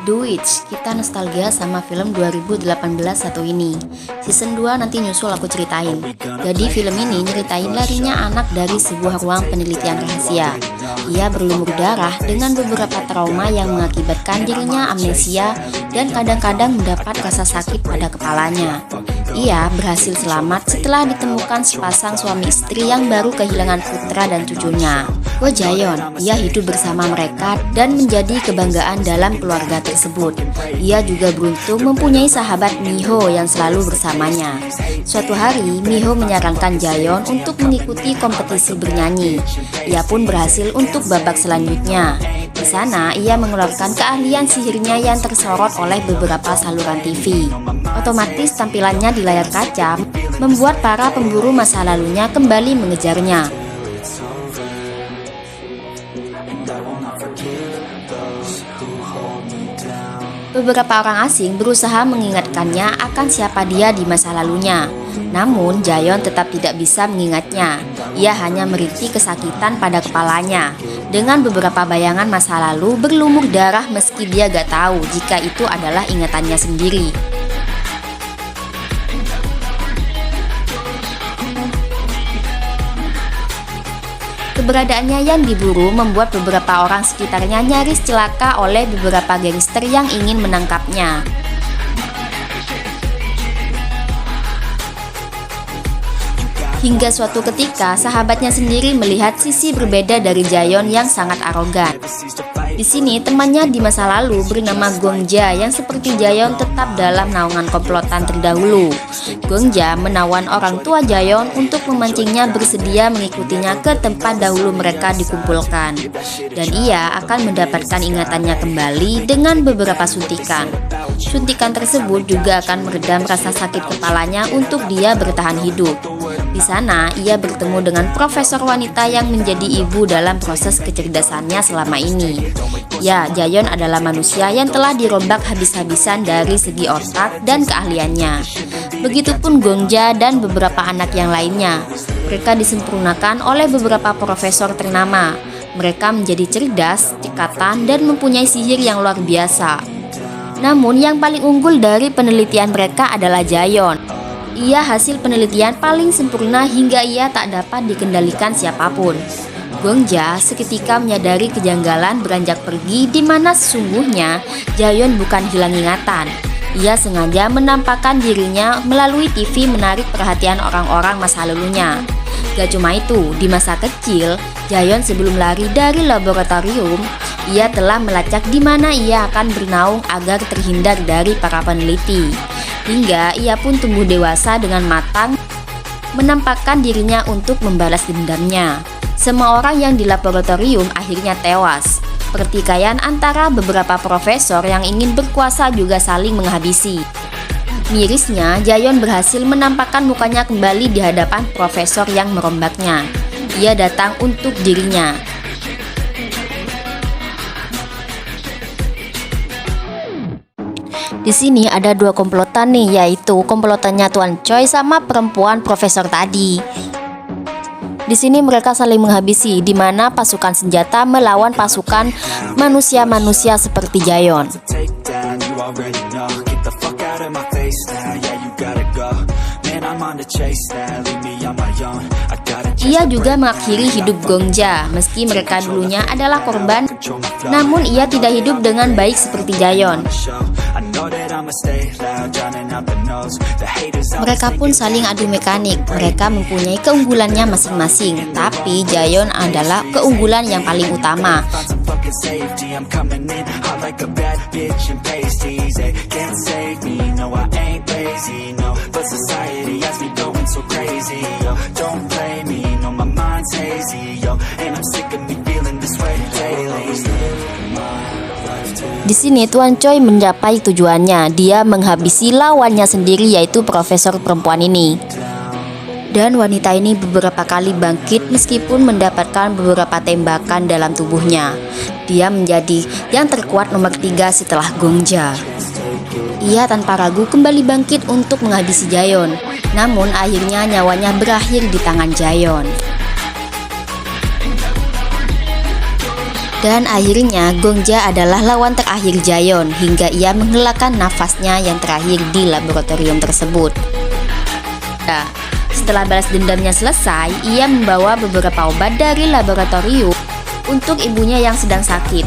The Witch, kita nostalgia sama film 2018 satu ini. Season 2 nanti nyusul aku ceritain. Jadi film ini nyeritain larinya anak dari sebuah ruang penelitian rahasia. Ia berlumur darah dengan beberapa trauma yang mengakibatkan dirinya amnesia dan kadang-kadang mendapat rasa sakit pada kepalanya. Ia berhasil selamat setelah ditemukan sepasang suami istri yang baru kehilangan putra dan cucunya. Go Jaeon, ia hidup bersama mereka dan menjadi kebanggaan dalam keluarga tersebut. Ia juga beruntung mempunyai sahabat Miho yang selalu bersamanya. Suatu hari, Miho menyarankan Jaeon untuk mengikuti kompetisi bernyanyi. Ia pun berhasil untuk babak selanjutnya. Di sana, ia mengeluarkan keahlian sihirnya yang tersorot oleh beberapa saluran TV. Otomatis tampilannya di layar kaca membuat para pemburu masa lalunya kembali mengejarnya. Beberapa orang asing berusaha mengingatkannya akan siapa dia di masa lalunya. Namun Jaeon tetap tidak bisa mengingatnya. Ia hanya merintih kesakitan pada kepalanya. Dengan beberapa bayangan masa lalu berlumur darah meski dia gak tahu jika itu adalah ingatannya sendiri. Keberadaannya yang diburu membuat beberapa orang sekitarnya nyaris celaka oleh beberapa gangster yang ingin menangkapnya. Hingga suatu ketika, sahabatnya sendiri melihat sisi berbeda dari Jaeon yang sangat arogan. Di sini, temannya di masa lalu bernama Gongja yang seperti Jaeon tetap dalam naungan komplotan terdahulu. Gongja menawan orang tua Jaeon untuk memancingnya bersedia mengikutinya ke tempat dahulu mereka dikumpulkan. Dan ia akan mendapatkan ingatannya kembali dengan beberapa suntikan. Suntikan tersebut juga akan meredam rasa sakit kepalanya untuk dia bertahan hidup. Di sana, ia bertemu dengan profesor wanita yang menjadi ibu dalam proses kecerdasannya selama ini. Ya, Jaeon adalah manusia yang telah dirombak habis-habisan dari segi otak dan keahliannya. Begitupun Gongja dan beberapa anak yang lainnya. Mereka disempurnakan oleh beberapa profesor ternama. Mereka menjadi cerdas, cekatan, dan mempunyai sihir yang luar biasa. Namun yang paling unggul dari penelitian mereka adalah Jaeon. Ia hasil penelitian paling sempurna hingga ia tak dapat dikendalikan siapapun. Gongja seketika menyadari kejanggalan beranjak pergi di mana sesungguhnya Jaeon bukan hilang ingatan. Ia sengaja menampakkan dirinya melalui TV menarik perhatian orang-orang masa lalunya. Gak cuma itu, di masa kecil, Jaeon sebelum lari dari laboratorium, ia telah melacak di mana ia akan bernaung agar terhindar dari para peneliti. Hingga ia pun tumbuh dewasa dengan matang, menampakkan dirinya untuk membalas dendamnya. Semua orang yang di laboratorium akhirnya tewas. Pertikaian antara beberapa profesor yang ingin berkuasa juga saling menghabisi. Mirisnya, Jaeon berhasil menampakkan mukanya kembali di hadapan profesor yang merombaknya. Ia datang untuk dirinya. Di sini ada dua komplotan nih, yaitu komplotannya Tuan Choi sama perempuan profesor tadi. Di sini mereka saling menghabisi, di mana pasukan senjata melawan pasukan manusia-manusia seperti Jaeon. Ia juga mengakhiri hidup Gongja, meski mereka dulunya adalah korban, namun ia tidak hidup dengan baik seperti Jaeon. Mereka pun saling adu mekanik, mereka mempunyai keunggulannya masing-masing, tapi Jaeon adalah keunggulan yang paling utama. Di sini Tuan Choi mencapai tujuannya. Dia menghabisi lawannya sendiri, yaitu profesor perempuan ini. Dan wanita ini beberapa kali bangkit meskipun mendapatkan beberapa tembakan dalam tubuhnya. Dia menjadi yang terkuat nomor 3 setelah Gongja. Ia tanpa ragu kembali bangkit untuk menghabisi Jaeon. Namun akhirnya nyawanya berakhir di tangan Jaeon. Dan akhirnya Gongja adalah lawan terakhir Jaeon hingga ia menghelakan nafasnya yang terakhir di laboratorium tersebut. Nah, setelah balas dendamnya selesai, ia membawa beberapa obat dari laboratorium untuk ibunya yang sedang sakit.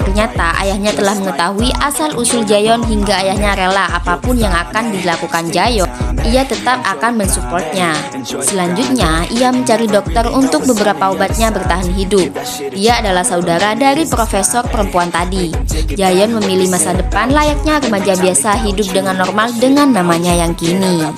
Ternyata ayahnya telah mengetahui asal-usul Jaeon hingga ayahnya rela apapun yang akan dilakukan Jaeon, ia tetap akan mensupportnya. Selanjutnya, ia mencari dokter untuk beberapa obatnya bertahan hidup. Dia adalah saudara dari profesor perempuan tadi. Jaeon memilih masa depan layaknya remaja biasa hidup dengan normal dengan namanya yang kini.